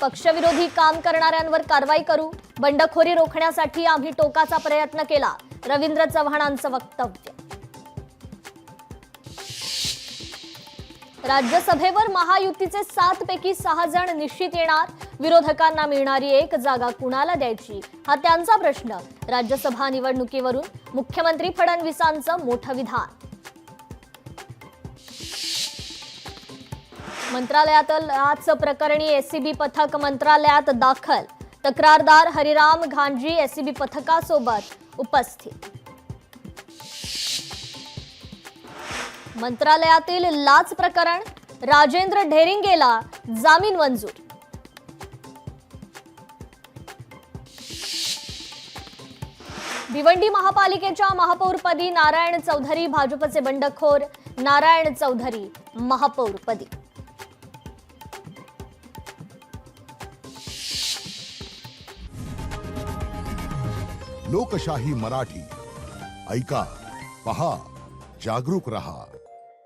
पक्षविरोधी काम करणाऱ्यांवर कारवाई करू, बंडखोरी रोखण्यासाठी आम्ही टोकाचा प्रयत्न केला, रवींद्र चव्हाणांचं वक्तव्य. राज्यसभेवर महायुतीचे 7 पैकी 6 जण निश्चित येणार, विरोधकांना मिळणारी 1 जागा कुणाला द्यायची हा त्यांचा प्रश्न. राज्यसभा निवडणुकीवरून मुख्यमंत्री फडणवीसांचं मोठं विधान. मंत्रालयातील लाच प्रकरणी एसीबी पथक मंत्रालयात दाखल, तक्रारदार हरिराम घांजी एसीबी पथकासोबत उपस्थित. मंत्रालयातील लाच प्रकरण, राजेंद्र ढेरिंगेला जामीन मंजूर. भिवंडी महापालिकेच्या महापौरपदी नारायण चौधरी भाजपचे बंडखोर, नारायण चौधरी महापौरपदी. लोकशाही मराठी ऐका, पहा, जागरूक रहा.